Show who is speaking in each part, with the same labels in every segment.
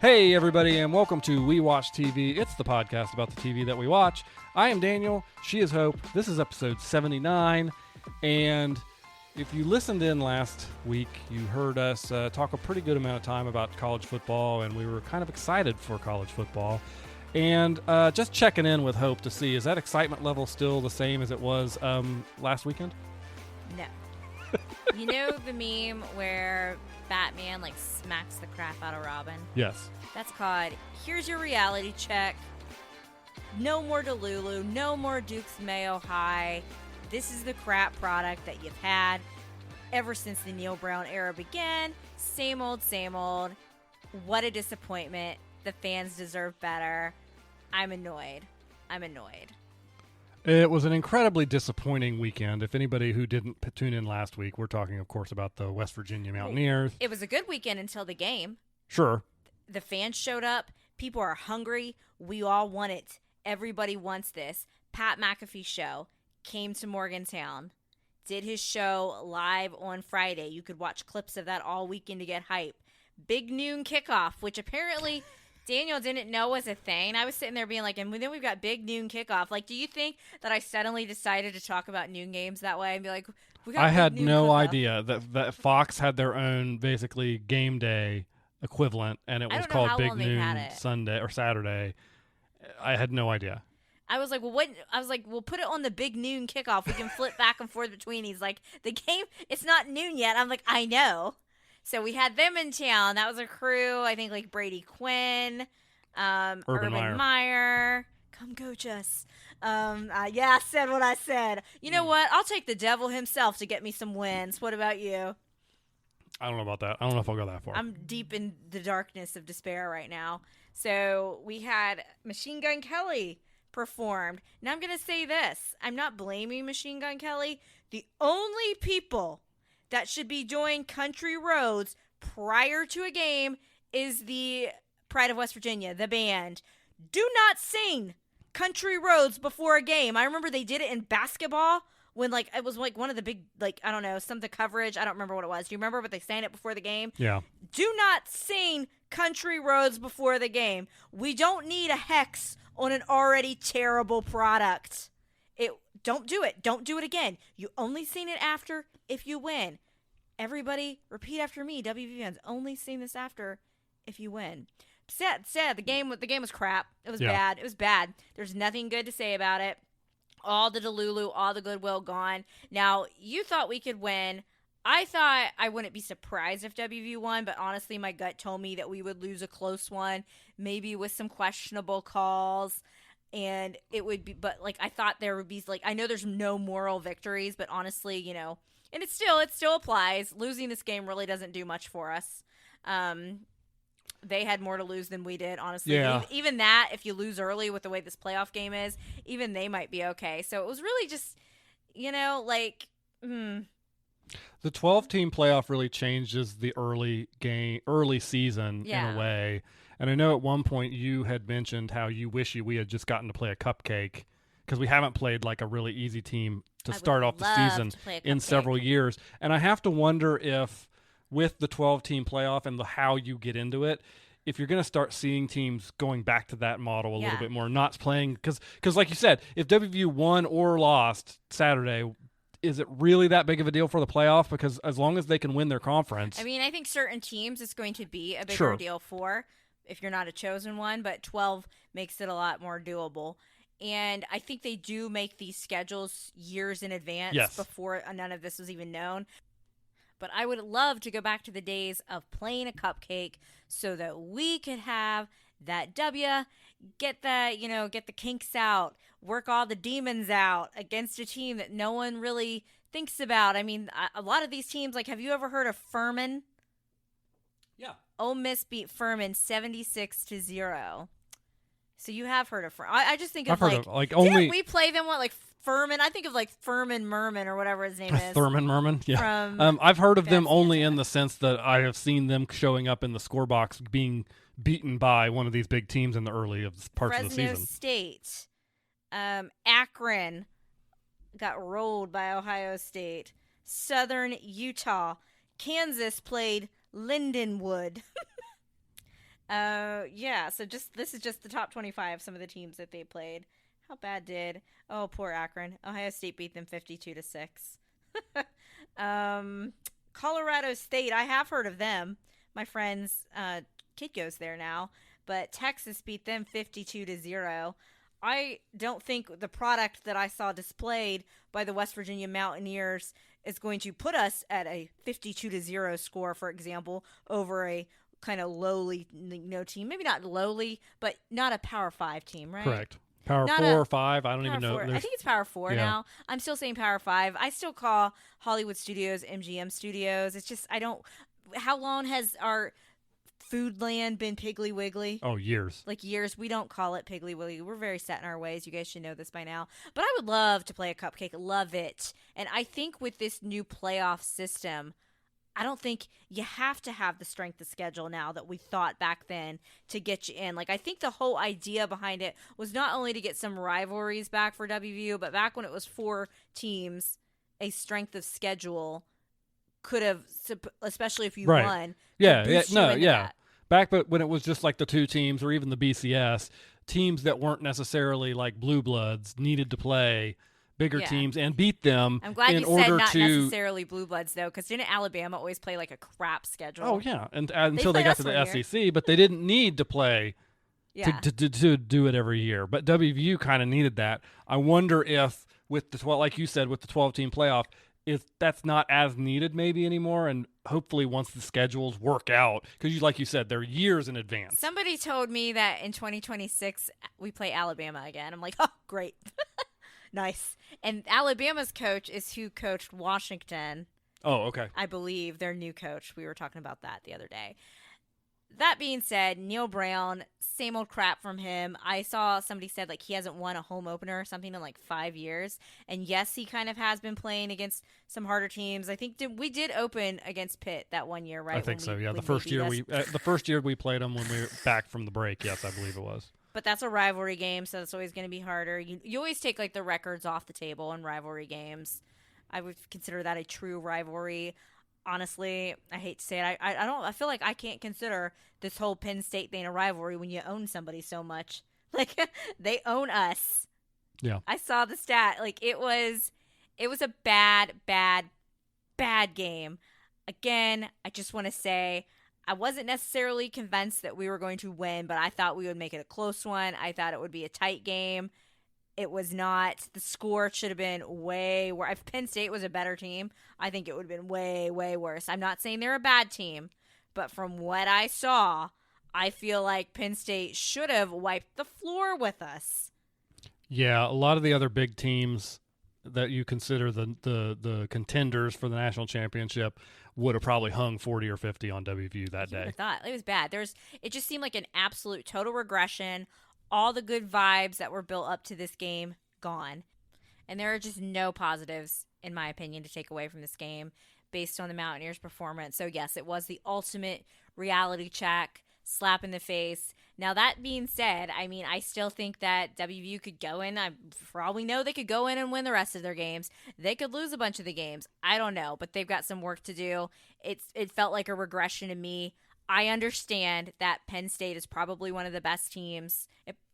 Speaker 1: Hey, everybody, and welcome to We Watch TV. It's the podcast about the TV that we watch. I am Daniel. She is Hope. This is episode 79. And if you listened in last week, you heard us talk a pretty good amount of time about college football, and we were kind of excited for college football. And just checking in with Hope to see, is that excitement level still the same as it was last weekend?
Speaker 2: No. You know the meme where Batman smacks the crap out of Robin?
Speaker 1: Yes.
Speaker 2: That's called, here's your reality check. No more Delulu, no more Duke's Mayo High. This is the crap product that you've had ever since the Neil Brown era began. Same old, same old. What a disappointment. The fans deserve better. I'm annoyed.
Speaker 1: It was an incredibly disappointing weekend. If anybody who didn't tune in last week, we're talking, of course, about the West Virginia Mountaineers.
Speaker 2: It was a good weekend until the game.
Speaker 1: Sure.
Speaker 2: The fans showed up. People are hungry. We all want it. Everybody wants this. Pat McAfee show came to Morgantown, did his show live on Friday. You could watch clips of that all weekend to get hype. Big noon kickoff, which apparently Daniel didn't know was a thing. I was sitting there being like, and then we've got big noon kickoff. Like, do you think that I suddenly decided to talk about noon games that way and be like, we got
Speaker 1: I
Speaker 2: big
Speaker 1: had
Speaker 2: noon
Speaker 1: no
Speaker 2: kickoff?
Speaker 1: idea that Fox had their own basically game day equivalent, and it was called Big Noon Sunday or Saturday. I had no idea.
Speaker 2: I was like, well, what? I was like, we'll put it on the big noon kickoff. We can flip back and forth between. He's like, the game, it's not noon yet. I'm like, I know. So we had them in town. That was a crew. I think like Brady Quinn, Urban Meyer. Come coach us. Yeah, I said what I said. You know what? I'll take the devil himself to get me some wins. What about you?
Speaker 1: I don't know about that. I don't know if I'll go that far.
Speaker 2: I'm deep in the darkness of despair right now. So we had Machine Gun Kelly performed. Now I'm going to say this. I'm not blaming Machine Gun Kelly. The only people that should be doing Country Roads prior to a game is the Pride of West Virginia, the band. Do not sing Country Roads before a game. I remember they did it in basketball when it was one of the big, I don't know, some of the coverage. I don't remember what it was. Do you remember what they sang it before the game?
Speaker 1: Yeah.
Speaker 2: Do not sing Country Roads before the game. We don't need a hex on an already terrible product. Don't do it. Don't do it again. You only sing it after if you win. Everybody, repeat after me. WV fans, only sing this after if you win. Sad. The game was crap. It was bad. It was bad. There's nothing good to say about it. All the Delulu, all the goodwill gone. Now, you thought we could win. I thought I wouldn't be surprised if WV won, but honestly, my gut told me that we would lose a close one, maybe with some questionable calls. And it would be, but I thought there would be, I know there's no moral victories, but honestly, and it still applies. Losing this game really doesn't do much for us. They had more to lose than we did, honestly.
Speaker 1: Yeah.
Speaker 2: Even that, if you lose early with the way this playoff game is, even they might be okay. So it was really just,
Speaker 1: The 12-team playoff really changes the early season in a way. And I know at one point you had mentioned how you wish we had just gotten to play a cupcake because we haven't played a really easy team to start off the season in several years. And I have to wonder if with the 12-team playoff and how you get into it, if you're going to start seeing teams going back to that model a little bit more, not playing because like you said, if WVU won or lost Saturday, is it really that big of a deal for the playoff? Because as long as they can win their conference.
Speaker 2: I mean, I think certain teams it's going to be a bigger deal for if you're not a chosen one, but 12 makes it a lot more doable. And I think they do make these schedules years in advance before none of this was even known. But I would love to go back to the days of playing a cupcake so that we could have that W, get the kinks out, work all the demons out against a team that no one really thinks about. I mean, a lot of these teams, have you ever heard of Furman?
Speaker 1: Yeah.
Speaker 2: Ole Miss beat Furman 76-0. So you have heard of Furman. I just think of
Speaker 1: only.
Speaker 2: Didn't we play them Furman? I think of Furman Merman or whatever his name is.
Speaker 1: Thurman Merman, yeah. I've heard of them only in the sense that I have seen them showing up in the score box being beaten by one of these big teams in the early parts of the season.
Speaker 2: Fresno State, Akron got rolled by Ohio State. Southern Utah, Kansas played Lindenwood. Yeah. So this is just the top 25. Some of the teams that they played. How bad did? Oh, poor Akron. Ohio State beat them 52-6. Colorado State. I have heard of them. My friend's kid goes there now. But Texas beat them 52-0. I don't think the product that I saw displayed by the West Virginia Mountaineers is going to put us at a 52-0 score, for example, over a kind of lowly, team. Maybe not lowly, but not a Power 5 team, right?
Speaker 1: Correct. Power
Speaker 2: Not
Speaker 1: 4 or 5, I don't even know.
Speaker 2: I think it's Power 4 now. I'm still saying Power 5. I still call Hollywood Studios MGM Studios. It's just, how long has our Foodland been Piggly Wiggly?
Speaker 1: Oh, years.
Speaker 2: Like years. We don't call it Piggly Wiggly. We're very set in our ways. You guys should know this by now. But I would love to play a cupcake. Love it. And I think with this new playoff system, I don't think you have to have the strength of schedule now that we thought back then to get you in. Like, I think the whole idea behind it was not only to get some rivalries back for WVU, but back when it was 4 teams, a strength of schedule could have, especially if you won.
Speaker 1: Yeah. Back but when it was just like the 2 teams or even the BCS, teams that weren't necessarily like blue bloods needed to play bigger teams and beat them.
Speaker 2: I'm glad
Speaker 1: in
Speaker 2: you
Speaker 1: order
Speaker 2: said not
Speaker 1: to
Speaker 2: necessarily blue bloods though, because didn't Alabama always play like a crap schedule?
Speaker 1: Oh yeah, and until they got to the SEC, but they didn't need to play to do it every year. But WVU kind of needed that. I wonder if with the 12, like you said, with the 12-team playoff, if that's not as needed maybe anymore, and hopefully once the schedules work out, because like you said, they're years in advance.
Speaker 2: Somebody told me that in 2026 we play Alabama again. I'm like, oh, great. Nice. And Alabama's coach is who coached Washington.
Speaker 1: Oh, okay.
Speaker 2: I believe their new coach. We were talking about that the other day. That being said, Neil Brown, same old crap from him. I saw somebody said like he hasn't won a home opener or something in like 5 years. And yes, he kind of has been playing against some harder teams. I think we did open against Pitt that one year, right?
Speaker 1: I think so. Yeah, the first year we played them when we were back from the break. Yes, I believe it was.
Speaker 2: But that's a rivalry game, so it's always going to be harder. You always take like the records off the table in rivalry games. I would consider that a true rivalry. Honestly, I hate to say it. I feel like I can't consider this whole Penn State thing a rivalry when you own somebody so much. Like they own us.
Speaker 1: Yeah.
Speaker 2: I saw the stat. Like it was a bad game. Again, I just want to say I wasn't necessarily convinced that we were going to win, but I thought we would make it a close one. I thought it would be a tight game. It was not. The score should have been way worse. If Penn State was a better team, I think it would have been way, way worse. I'm not saying they're a bad team, but from what I saw, I feel like Penn State should have wiped the floor with us.
Speaker 1: Yeah, a lot of the other big teams that you consider the contenders for the national championship would have probably hung 40 or 50 on WVU that day.
Speaker 2: I thought it was bad. It just seemed like an absolute total regression. All the good vibes that were built up to this game, gone. And there are just no positives, in my opinion, to take away from this game based on the Mountaineers' performance. So, yes, it was the ultimate reality check, slap in the face. Now, that being said, I mean, I still think that WVU could go in. For all we know, they could go in and win the rest of their games. They could lose a bunch of the games. I don't know, but they've got some work to do. It felt like a regression to me. I understand that Penn State is probably one of the best teams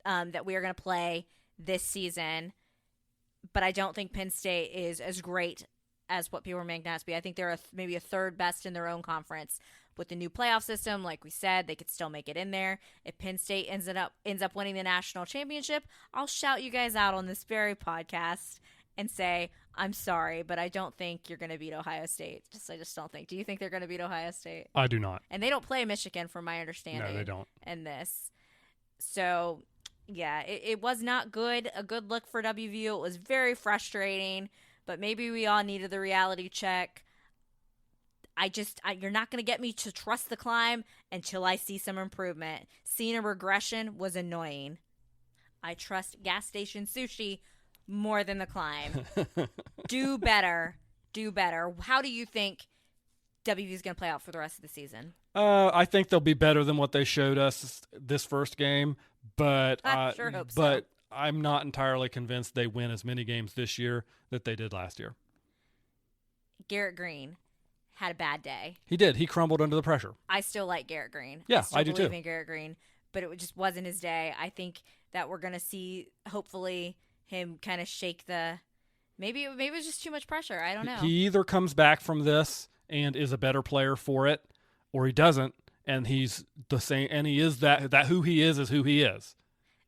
Speaker 2: that we are going to play this season, but I don't think Penn State is as great as what people were making us be. I think they're maybe a third best in their own conference. With the new playoff system, like we said, they could still make it in there. If Penn State ends up winning the national championship, I'll shout you guys out on this very podcast and say, I'm sorry, but I don't think you're going to beat Ohio State. I just don't think. Do you think they're going to beat Ohio State?
Speaker 1: I do not.
Speaker 2: And they don't play Michigan, from my understanding.
Speaker 1: No, they don't.
Speaker 2: In this. So, yeah, it was not good. A good look for WVU. It was very frustrating, but maybe we all needed the reality check. You're not going to get me to trust the climb until I see some improvement. Seeing a regression was annoying. I trust gas station sushi more than the climb. Do better. How do you think WVU is going to play out for the rest of the season?
Speaker 1: I think they'll be better than what they showed us this first game, but
Speaker 2: I sure hope so.
Speaker 1: But I'm not entirely convinced they win as many games this year that they did last year.
Speaker 2: Garrett Green had a bad day.
Speaker 1: He did. He crumbled under the pressure.
Speaker 2: I still like Garrett Green.
Speaker 1: Yeah, I do
Speaker 2: believe
Speaker 1: too.
Speaker 2: in Garrett Green, but it just wasn't his day. I think that we're going to see, hopefully, him kind of shake the... Maybe it was just too much pressure. I don't know.
Speaker 1: He either comes back from this and is a better player for it, or he doesn't, and he's the same, and he is that who he is who he is.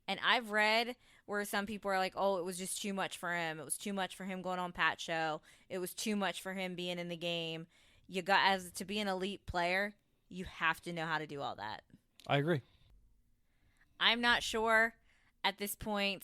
Speaker 2: And I've read where some people are like, oh, it was just too much for him. It was too much for him going on Pat's show. It was too much for him being in the game. You got, as to be an elite player, you have to know how to do all that.
Speaker 1: I agree.
Speaker 2: I'm not sure at this point.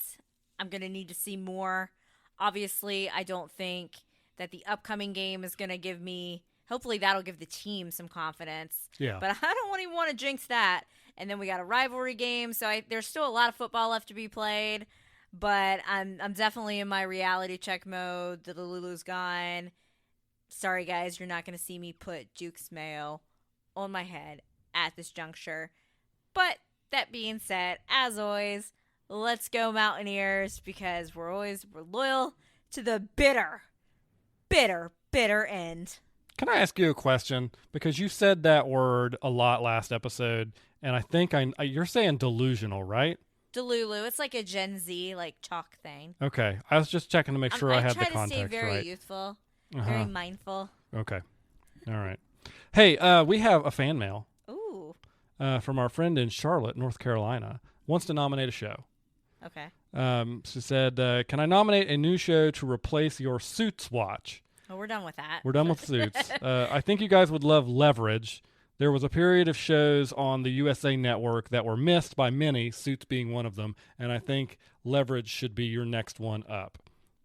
Speaker 2: I'm going to need to see more. Obviously, I don't think that the upcoming game is going to give me, hopefully that'll give the team some confidence.
Speaker 1: Yeah.
Speaker 2: But I don't even want to jinx that. And then we got a rivalry game, so there's still a lot of football left to be played. But I'm definitely in my reality check mode. The Lulu's gone. Sorry, guys, you're not going to see me put Duke's Mayo on my head at this juncture. But that being said, as always, let's go Mountaineers, because we're loyal to the bitter end.
Speaker 1: Can I ask you a question? Because you said that word a lot last episode, and I think you're saying delusional, right?
Speaker 2: Delulu. It's like a Gen Z chalk thing.
Speaker 1: Okay. I was just checking to make sure I had the context right.
Speaker 2: I try to stay very youthful, very mindful.
Speaker 1: Okay. All right. Hey, we have a fan mail.
Speaker 2: Ooh.
Speaker 1: From our friend in Charlotte, North Carolina. Wants to nominate a show.
Speaker 2: Okay.
Speaker 1: She said, can I nominate a new show to replace your Suits watch?
Speaker 2: Oh, we're done with that.
Speaker 1: We're done with Suits. I think you guys would love Leverage. There was a period of shows on the USA Network that were missed by many, Suits being one of them, and I think Leverage should be your next one up.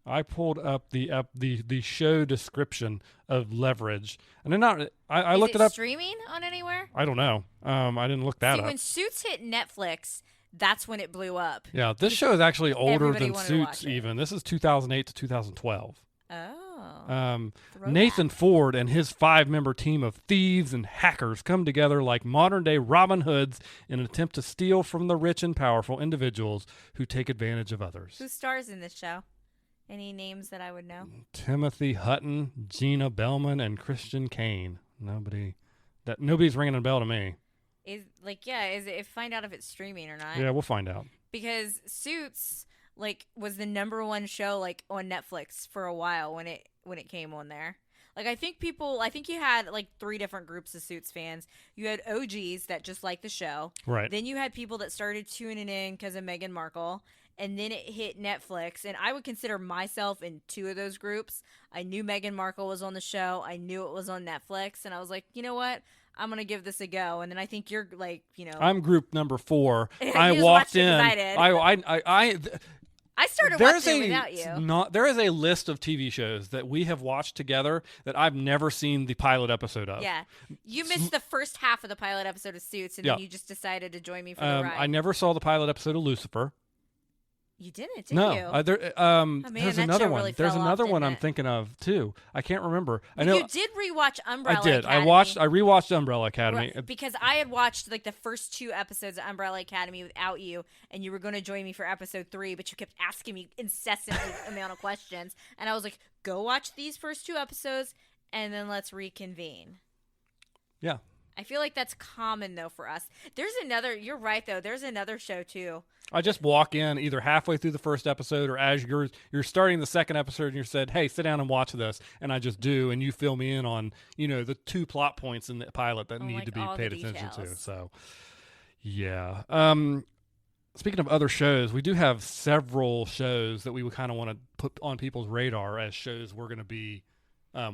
Speaker 1: I pulled up the show description of Leverage, and then I looked it up.
Speaker 2: Is it streaming on anywhere?
Speaker 1: I don't know. I didn't look that up.
Speaker 2: When Suits hit Netflix, that's when it blew up.
Speaker 1: Yeah, this show is actually older than
Speaker 2: wanted
Speaker 1: Suits even. This is 2008 to 2012.
Speaker 2: Oh.
Speaker 1: Nathan Ford and his 5-member team of thieves and hackers come together like modern-day Robin Hoods in an attempt to steal from the rich and powerful individuals who take advantage of others.
Speaker 2: Who stars in this show? Any names that I would know?
Speaker 1: Timothy Hutton, Gina Bellman, and Christian Kane. Nobody's ringing a bell to me.
Speaker 2: Find out if it's streaming or not.
Speaker 1: Yeah, we'll find out.
Speaker 2: Because Suits was the number one show on Netflix for a while when it came on there. I think you had 3 different groups of Suits fans. You had OGs that just liked the show.
Speaker 1: Right.
Speaker 2: Then you had people that started tuning in because of Meghan Markle. And then it hit Netflix, and I would consider myself in 2 of those groups. I knew Meghan Markle was on the show. I knew it was on Netflix, and I was like, you know what? I'm going to give this a go. And then I think you're
Speaker 1: I'm group number 4.
Speaker 2: I
Speaker 1: walked in.
Speaker 2: I started watching without you.
Speaker 1: There is a list of TV shows that we have watched together that I've never seen the pilot episode of.
Speaker 2: Yeah. You missed the first half of the pilot episode of Suits, and then you just decided to join me for the ride.
Speaker 1: I never saw the pilot episode of Lucifer.
Speaker 2: You didn't, you?
Speaker 1: No. There's another one. There's another one I'm thinking of, too. I can't remember. I know
Speaker 2: you did rewatch Umbrella Academy.
Speaker 1: I did. I rewatched Umbrella Academy.
Speaker 2: Because I had watched the first 2 episodes of Umbrella Academy without you, and you were going to join me for episode 3, but you kept asking me incessant amount of questions. And I was like, go watch these first 2 episodes, and then let's reconvene.
Speaker 1: Yeah.
Speaker 2: I feel like that's common, though, for us. You're right, though. There's another show, too.
Speaker 1: I just walk in either halfway through the first episode or as you're starting the second episode and you said, hey, sit down and watch this. And I just do. And you fill me in on, the 2 plot points in the pilot that need to be paid attention to. So, yeah. Speaking of other shows, we do have several shows that we would kind of want to put on people's radar as shows we're going to be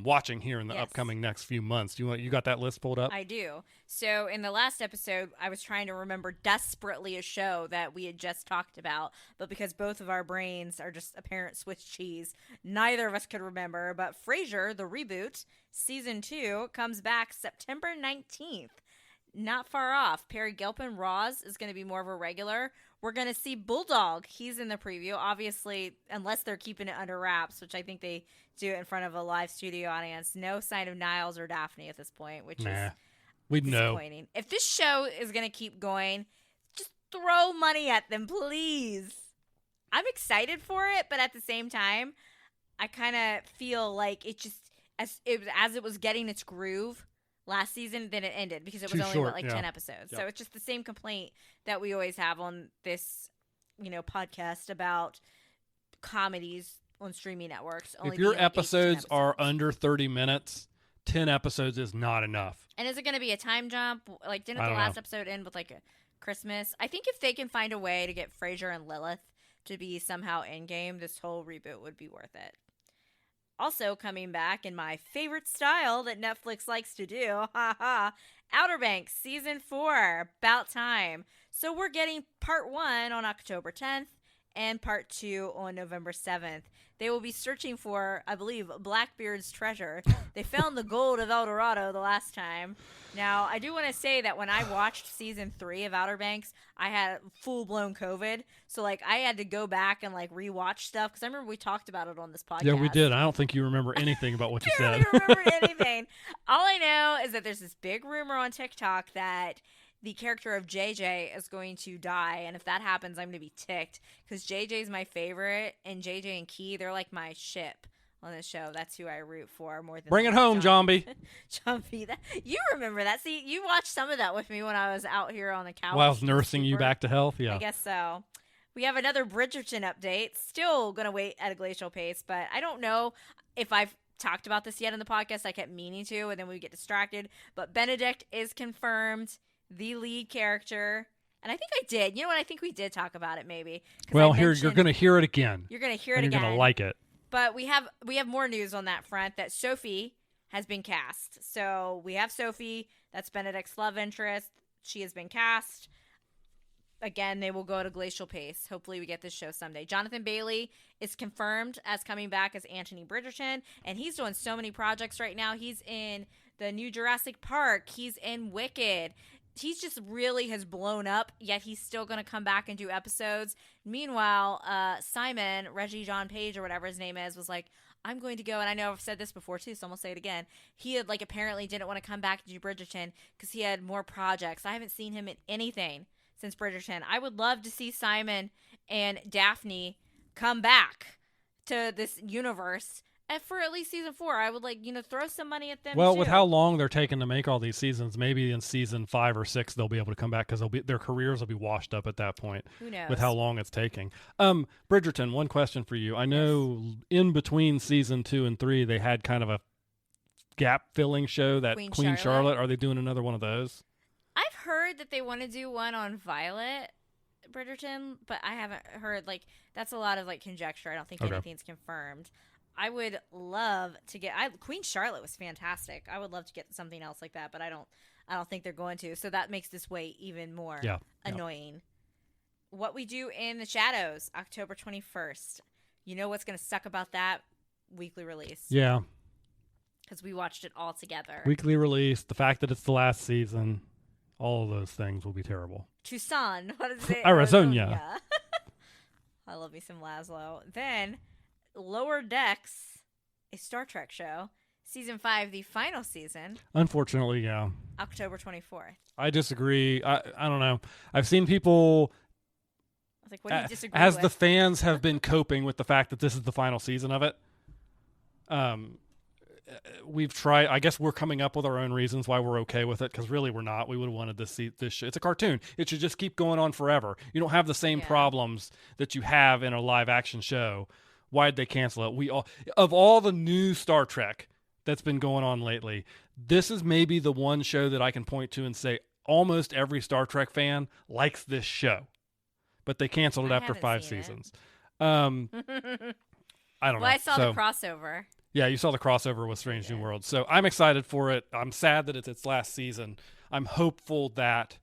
Speaker 1: watching here in the upcoming next few months. You got that list pulled up?
Speaker 2: I do. So in the last episode, I was trying to remember desperately a show that we had just talked about, but because both of our brains are just apparent Swiss cheese, neither of us could remember. But Frasier, the reboot, season 2, comes back September 19th. Not far off. Perry Gilpin, Roz, is going to be more of a regular. We're going to see Bulldog. He's in the preview. Obviously, unless they're keeping it under wraps, which I think they do it in front of a live studio audience. No sign of Niles or Daphne at this point, which is disappointing.
Speaker 1: Know.
Speaker 2: If this show is going to keep going, just throw money at them, please. I'm excited for it, but at the same time, I kind of feel like as it was getting its groove last season, then it ended because it was
Speaker 1: Too
Speaker 2: only
Speaker 1: short,
Speaker 2: 10 episodes.
Speaker 1: Yep.
Speaker 2: So it's just the same complaint that we always have on this, podcast about comedies on streaming networks. Only
Speaker 1: If your
Speaker 2: being, like, 8 to 10
Speaker 1: episodes are
Speaker 2: episodes.
Speaker 1: under 30 minutes, 10 episodes is not enough.
Speaker 2: And is it going to be a time jump? Like, didn't
Speaker 1: I
Speaker 2: the
Speaker 1: don't
Speaker 2: last
Speaker 1: know.
Speaker 2: episode end with, like, a Christmas? I think if they can find a way to get Frasier and Lilith to be somehow in-game, this whole reboot would be worth it. Also coming back in my favorite style that Netflix likes to do, Outer Banks Season 4, about time. So we're getting part 1 on October 10th and part 2 on November 7th. They will be searching for, I believe, Blackbeard's treasure. They found the gold of El Dorado the last time. Now, I do want to say that when I watched Season 3 of Outer Banks, I had full-blown COVID. So, like, I had to go back and, like, rewatch stuff. Because I remember we talked about it on this podcast.
Speaker 1: Yeah, we did. I don't think you remember anything about what you said.
Speaker 2: I don't really remember anything. All I know is that there's this big rumor on TikTok that the character of JJ is going to die, and if that happens, I'm going to be ticked, because JJ's my favorite, and JJ and Key, they're like my ship on this show. That's who I root for more than...
Speaker 1: Bring it home, Zombie.
Speaker 2: Zombie. You remember that. See, you watched some of that with me when I was out here on the couch.
Speaker 1: While I was nursing you back to health, yeah.
Speaker 2: I guess so. We have another Bridgerton update. Still going to wait at a glacial pace, but I don't know if I've talked about this yet in the podcast. I kept meaning to, and then we get distracted. But Benedict is confirmed, the lead character, and I think I did. You know what? I think we did talk about it, maybe.
Speaker 1: Well, you're going to hear it again.
Speaker 2: You're going to hear it
Speaker 1: and
Speaker 2: again.
Speaker 1: You're going to like it.
Speaker 2: But we have more news on that front, that Sophie has been cast. So we have Sophie. That's Benedict's love interest. She has been cast. Again, they will go at a glacial pace. Hopefully we get this show someday. Jonathan Bailey is confirmed as coming back as Anthony Bridgerton, and he's doing so many projects right now. He's in the new Jurassic Park. He's in Wicked. He's just really has blown up, yet he's still going to come back and do episodes. Meanwhile, Simon, Reggie John Page, or whatever his name is, was like, I'm going to go, and I know I've said this before too, so I'm going to say it again. He had, like, apparently didn't want to come back to do Bridgerton because he had more projects. I haven't seen him in anything since Bridgerton. I would love to see Simon and Daphne come back to this universe for at least season 4. I would throw some money at them.
Speaker 1: Well,
Speaker 2: too.
Speaker 1: with how long they're taking to make all these seasons, maybe in season 5 or 6 they'll be able to come back because their careers will be washed up at that point.
Speaker 2: Who knows?
Speaker 1: With how long it's taking. Bridgerton, one question for you. I know in between season 2 and 3 they had kind of a gap filling show, that Queen Charlotte. Are they doing another one of those?
Speaker 2: I've heard that they want to do one on Violet Bridgerton, but I haven't heard, that's a lot of conjecture. I don't think anything's confirmed. I would love to get Queen Charlotte was fantastic. I would love to get something else like that, but I don't think they're going to. So that makes this wait even more annoying. Yeah. What We Do in the Shadows, October 21st. You know what's going to suck about that? Weekly release.
Speaker 1: Yeah.
Speaker 2: Because we watched it all together.
Speaker 1: Weekly release, the fact that it's the last season, all of those things will be terrible.
Speaker 2: Tucson. What is it?
Speaker 1: Arizona.
Speaker 2: I love me some Laszlo. Then Lower Decks, a Star Trek show, season 5, the final season.
Speaker 1: Unfortunately, yeah.
Speaker 2: October 24th.
Speaker 1: I disagree. I don't know. I've seen people.
Speaker 2: I was like, what do you disagree
Speaker 1: as
Speaker 2: with?
Speaker 1: the fans have been coping with the fact that this is the final season of it. We've tried. I guess we're coming up with our own reasons why we're okay with it, because really we're not. We would have wanted to see this show. It's a cartoon. It should just keep going on forever. You don't have the same problems that you have in a live action show. Why'd they cancel it? Of all the new Star Trek that's been going on lately, this is maybe the one show that I can point to and say almost every Star Trek fan likes this show. But they canceled it after 5 seasons. I don't know.
Speaker 2: Well, I saw the crossover.
Speaker 1: Yeah, you saw the crossover with Strange New Worlds. So I'm excited for it. I'm sad that it's its last season. I'm hopeful that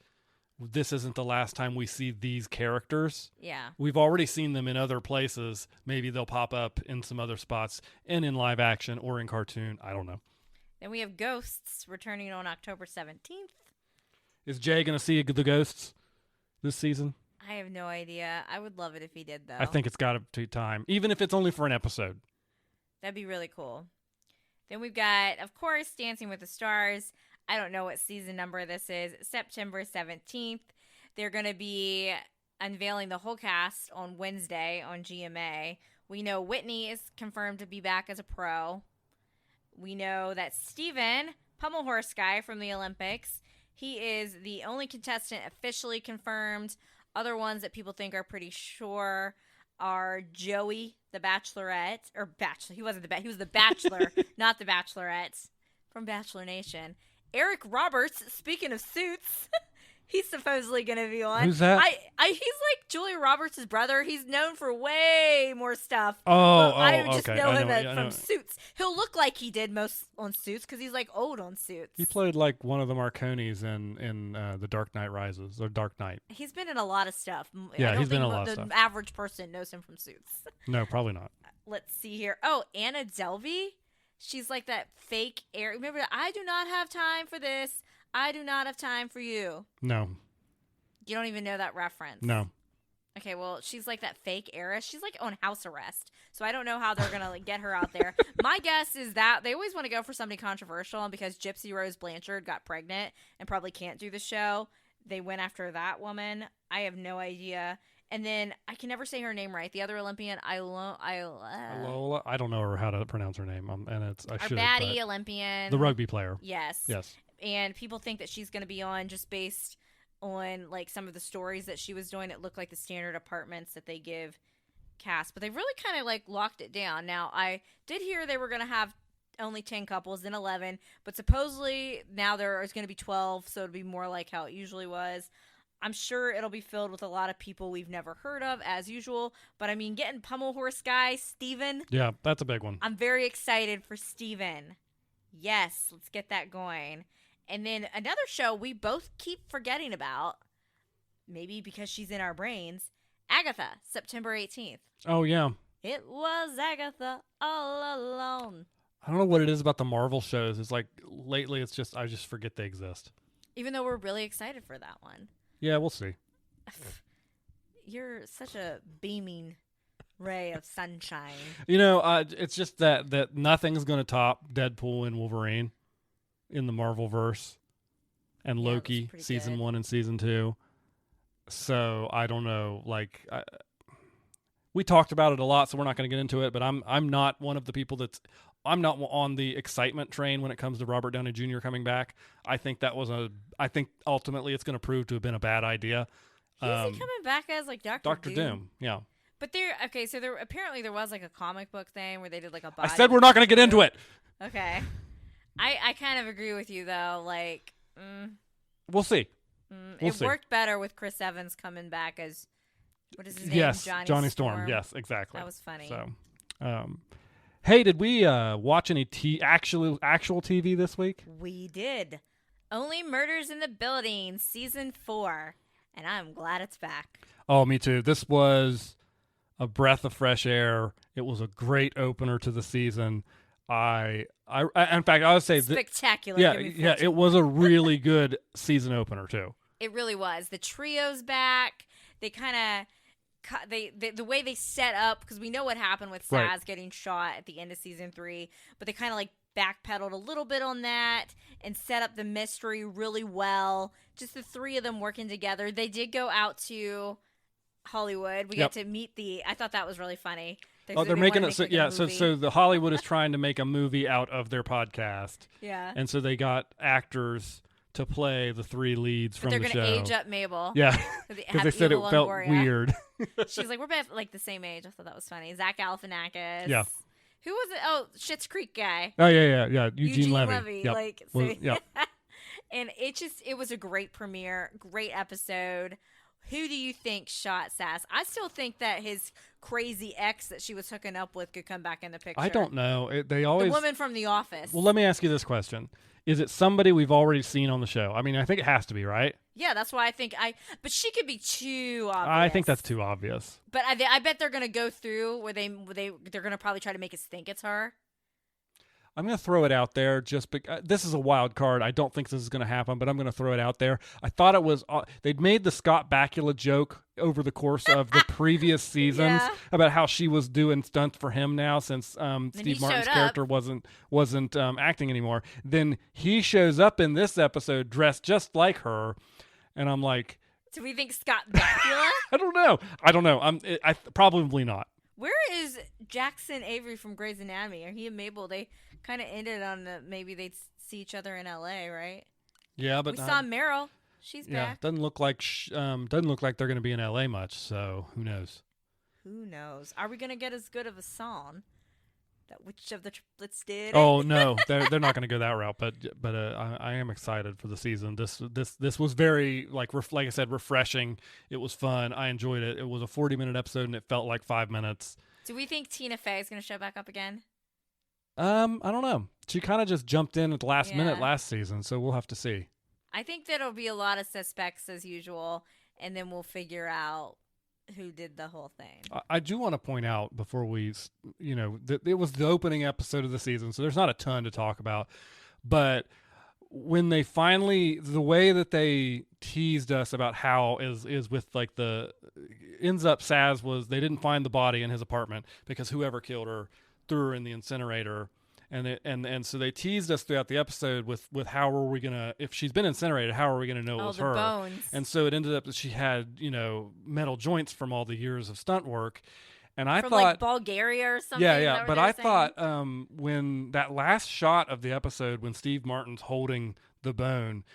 Speaker 1: this isn't the last time we see these characters.
Speaker 2: Yeah.
Speaker 1: We've already seen them in other places. Maybe they'll pop up in some other spots and in live action or in cartoon. I don't know.
Speaker 2: Then we have Ghosts returning on October 17th.
Speaker 1: Is Jay going to see the Ghosts this season?
Speaker 2: I have no idea. I would love it if he did, though.
Speaker 1: I think it's got to be time, even if it's only for an episode.
Speaker 2: That'd be really cool. Then we've got, of course, Dancing with the Stars. I don't know what season number this is. September 17th. They're going to be unveiling the whole cast on Wednesday on GMA. We know Whitney is confirmed to be back as a pro. We know that Steven, pommel horse guy from the Olympics, he is the only contestant officially confirmed. Other ones that people think are pretty sure are Joey, the Bachelorette, or Bachelor. He wasn't he was the Bachelor, not the Bachelorette from Bachelor Nation. Eric Roberts, speaking of Suits, he's supposedly going to be on.
Speaker 1: Who's that?
Speaker 2: He's like Julia Roberts' brother. He's known for way more stuff.
Speaker 1: I
Speaker 2: just
Speaker 1: okay.
Speaker 2: know him from Suits. He'll look like he did most on Suits because he's like old on Suits.
Speaker 1: He played like one of the Marconis in The Dark Knight Rises, or Dark Knight.
Speaker 2: He's been in a lot of stuff.
Speaker 1: Yeah, he's been in a lot of stuff.
Speaker 2: The average person knows him from Suits.
Speaker 1: No, probably not.
Speaker 2: Let's see here. Oh, Anna Delvey. She's like that fake air. Remember, I do not have time for this. I do not have time for you.
Speaker 1: No.
Speaker 2: You don't even know that reference.
Speaker 1: No.
Speaker 2: Okay, well, she's like that fake heiress. She's like on house arrest. So I don't know how they're going to get her out there. My guess is that they always want to go for somebody controversial. And because Gypsy Rose Blanchard got pregnant and probably can't do the show, they went after that woman. I have no idea. And then I can never say her name right. The other Olympian,
Speaker 1: Lola. I don't know how to pronounce her name. And it's I
Speaker 2: our
Speaker 1: should.
Speaker 2: baddie Olympian.
Speaker 1: The rugby player.
Speaker 2: Yes.
Speaker 1: Yes.
Speaker 2: And people think that she's going to be on just based on like some of the stories that she was doing. It looked like the standard apartments that they give cast, but they really kind of like locked it down. Now I did hear they were going to have only 10 couples, then 11, but supposedly now there is going to be 12, so it'll be more like how it usually was. I'm sure it'll be filled with a lot of people we've never heard of, as usual. But, I mean, getting pommel horse guy, Steven.
Speaker 1: Yeah, that's a big one.
Speaker 2: I'm very excited for Steven. Yes, let's get that going. And then another show we both keep forgetting about, maybe because she's in our brains, Agatha, September 18th.
Speaker 1: Oh, yeah.
Speaker 2: It was Agatha all alone.
Speaker 1: I don't know what it is about the Marvel shows. It's like, lately, it's just, I just forget they exist.
Speaker 2: Even though we're really excited for that one.
Speaker 1: Yeah, we'll see.
Speaker 2: You're such a beaming ray of sunshine.
Speaker 1: You know, it's just that nothing's going to top Deadpool and Wolverine in the Marvel-verse and Loki season 1 and season 2. So, I don't know. Like, we talked about it a lot, so we're not going to get into it, but I'm not one of the people I'm not on the excitement train when it comes to Robert Downey Jr. coming back. I think I think ultimately it's going to prove to have been a bad idea.
Speaker 2: Is he coming back as like Dr.
Speaker 1: Doom? Yeah.
Speaker 2: But so apparently there was like a comic book thing where they did like a body.
Speaker 1: I said we're not going to get into it.
Speaker 2: Okay. I kind of agree with you though. like
Speaker 1: We'll see.
Speaker 2: It worked better with Chris Evans coming back as, what is his name?
Speaker 1: Yes, Johnny Storm. Yes, exactly.
Speaker 2: That was funny.
Speaker 1: So, hey, did we watch any actual TV this week?
Speaker 2: We did. Only Murders in the Building, season 4, and I'm glad it's back.
Speaker 1: Oh, me too. This was a breath of fresh air. It was a great opener to the season. In fact, I would say
Speaker 2: spectacular.
Speaker 1: Yeah, it was a really good season opener too.
Speaker 2: It really was. The trio's back. They kind of. The way they set up, because we know what happened with Saz getting shot at the end of season 3, but they kind of like backpedaled a little bit on that and set up the mystery really well. Just the 3 of them working together. They did go out to Hollywood. We got to meet I thought that was really funny.
Speaker 1: They're making it. So the Hollywood is trying to make a movie out of their podcast.
Speaker 2: Yeah.
Speaker 1: And so they got actors to play the 3 leads from the show.
Speaker 2: They're going to age up Mabel.
Speaker 1: Yeah, because they said it felt weird.
Speaker 2: She's like, we're both like the same age. I thought that was funny. Zach Galifianakis.
Speaker 1: Yeah.
Speaker 2: Who was it? Oh, Schitt's Creek guy.
Speaker 1: Oh, yeah. Eugene Levy. Yep.
Speaker 2: Like, and it was a great premiere, great episode. Who do you think shot Sass? I still think that his crazy ex that she was hooking up with could come back in the picture.
Speaker 1: I don't know. The
Speaker 2: woman from The Office.
Speaker 1: Well, let me ask you this question. Is it somebody we've already seen on the show? I mean, I think it has to be, right?
Speaker 2: Yeah, that's why I think but she could be too obvious.
Speaker 1: I think that's too obvious.
Speaker 2: But I bet they're going to go through where they're going to probably try to make us think it's her.
Speaker 1: I'm going to throw it out there this is a wild card. I don't think this is going to happen, but I'm going to throw it out there. I thought it was they'd made the Scott Bakula joke over the course of the previous seasons about how she was doing stunts for him now since Steve Martin's character wasn't acting anymore. Then he shows up in this episode dressed just like her, and I'm like,
Speaker 2: do we think Scott Bakula?
Speaker 1: I don't know. I probably not.
Speaker 2: Where is Jackson Avery from Grey's Anatomy. Are he and Mabel? They kind of ended on maybe they'd see each other in L.A., right?
Speaker 1: Yeah, but
Speaker 2: we saw Meryl. She's back.
Speaker 1: Doesn't look like they're going to be in L.A. much. So who knows?
Speaker 2: Who knows? Are we going to get as good of a song that which of the triplets did?
Speaker 1: Oh no, they're not going to go that route. But I am excited for the season. This was very like I said, refreshing. It was fun. I enjoyed it. It was a 40-minute episode and it felt like 5 minutes.
Speaker 2: Do we think Tina Fey is going to show back up again?
Speaker 1: I don't know. She kind of just jumped in at the last minute last season, so we'll have to see.
Speaker 2: I think there'll be a lot of suspects as usual, and then we'll figure out who did the whole thing.
Speaker 1: I do want to point out before we, it was the opening episode of the season, so there's not a ton to talk about. But when they finally, the way that they teased us about how is with like ends up Saz was they didn't find the body in his apartment because whoever killed her threw her in the incinerator. And so they teased us throughout the episode with how are we gonna, if she's been incinerated, how are we gonna know it was her?
Speaker 2: Bones.
Speaker 1: And so it ended up that she had metal joints from all the years of stunt work, and I thought
Speaker 2: like Bulgaria or something.
Speaker 1: Yeah. But I thought when that last shot of the episode when Steve Martin's holding the bone,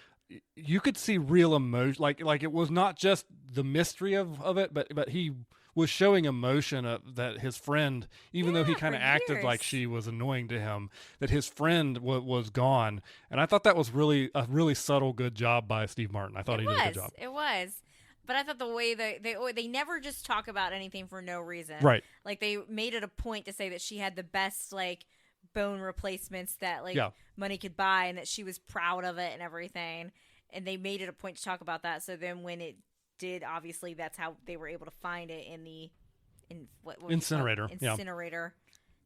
Speaker 1: you could see real emotion, like it was not just the mystery of it, but he was showing emotion that his friend, even though he kind of acted like she was annoying to him, that his friend was gone. And I thought that was a really subtle, good job by Steve Martin. I thought he did a good job.
Speaker 2: It was. But I thought the way they never just talk about anything for no reason.
Speaker 1: Right.
Speaker 2: Like they made it a point to say that she had the best like bone replacements that money could buy and that she was proud of it and everything. And they made it a point to talk about that. So then when it did, obviously that's how they were able to find it in what
Speaker 1: incinerator.
Speaker 2: Incinerator.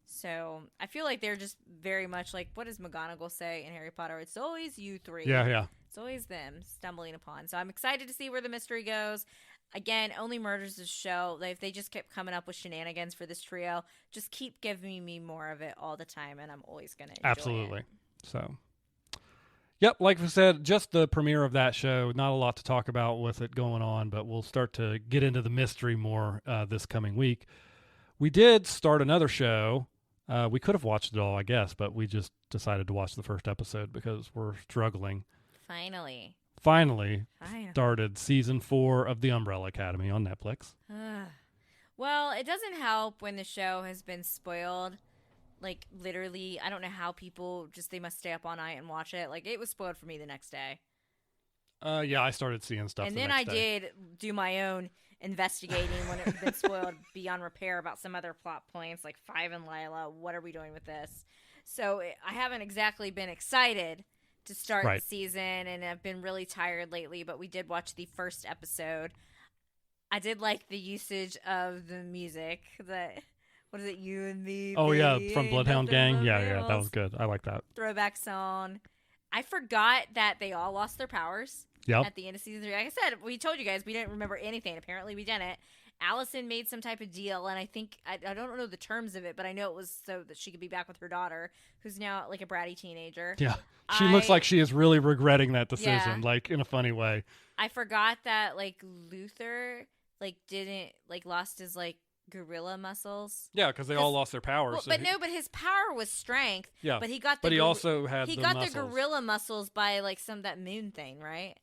Speaker 2: So I feel like they're just very much like, what does McGonagall say in Harry Potter? It's always you three.
Speaker 1: Yeah.
Speaker 2: It's always them stumbling upon. So I'm excited to see where the mystery goes. Again, Only Murders is a show. If they just kept coming up with shenanigans for this trio, just keep giving me more of it all the time, and I'm always going to enjoy
Speaker 1: Absolutely.
Speaker 2: it.
Speaker 1: So, yep, like we said, just the premiere of that show. Not a lot to talk about with it going on, but we'll start to get into the mystery more this coming week. We did start another show. We could have watched it all, I guess, but we just decided to watch the first episode because we're struggling. Finally started season 4 of The Umbrella Academy on Netflix.
Speaker 2: Well, it doesn't help when the show has been spoiled. Like, literally, I don't know how people they must stay up all night and watch it. Like, it was spoiled for me the next day.
Speaker 1: Yeah, I started seeing stuff
Speaker 2: and then I did do my own investigating when it had been spoiled beyond repair about some other plot points, like Five and Lila. What are we doing with this? So I haven't exactly been excited to start the season, and I've been really tired lately, but we did watch the first episode. I did like the usage of the music that... What is it, You and Me?
Speaker 1: Oh, yeah, from Bloodhound Gang. Yeah, that was good. I like that.
Speaker 2: Throwback song. I forgot that they all lost their powers at the end of season 3. Like I said, we told you guys we didn't remember anything. Apparently, we didn't. Allison made some type of deal, and I think, I don't know the terms of it, but I know it was so that she could be back with her daughter, who's now like a bratty teenager.
Speaker 1: Yeah. She looks like she is really regretting that decision, like in a funny way.
Speaker 2: I forgot that like Luther lost his gorilla muscles.
Speaker 1: Yeah, because they all lost their powers.
Speaker 2: Well, but his power was strength.
Speaker 1: Yeah,
Speaker 2: but he got.
Speaker 1: He also had.
Speaker 2: He got the gorilla muscles by that moon thing, right?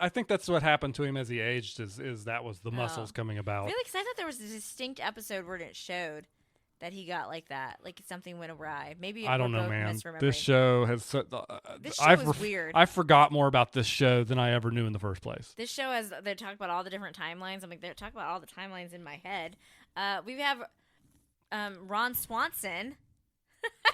Speaker 1: I think that's what happened to him as he aged. Is that was the muscles coming about?
Speaker 2: Really? Because I thought there was a distinct episode where it showed that he got like that, like something went awry. Maybe
Speaker 1: I don't know, man. This show has.
Speaker 2: This show is weird.
Speaker 1: I forgot more about this show than I ever knew in the first place.
Speaker 2: This show has. They talk about all the different timelines. I'm like, they're talking about all the timelines in my head. We have Ron Swanson.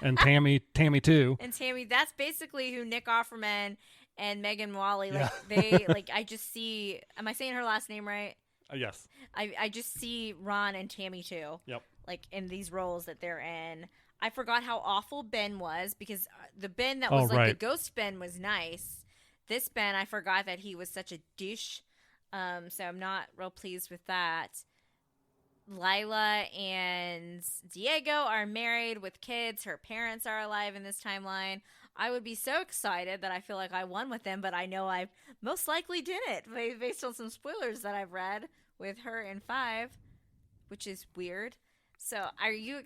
Speaker 1: And Tammy too.
Speaker 2: And Tammy, that's basically who Nick Offerman and Megan Wally, I just see, am I saying her last name right?
Speaker 1: Yes.
Speaker 2: I just see Ron and Tammy too.
Speaker 1: Yep.
Speaker 2: In these roles that they're in. I forgot how awful Ben was because the Ben that was the ghost Ben was nice. This Ben, I forgot that he was such a douche. So I'm not real pleased with that. Lila and Diego are married with kids. Her parents are alive in this timeline. I would be so excited that I feel like I won with them, but I know I most likely didn't based on some spoilers that I've read with her in 5, which is weird. So are you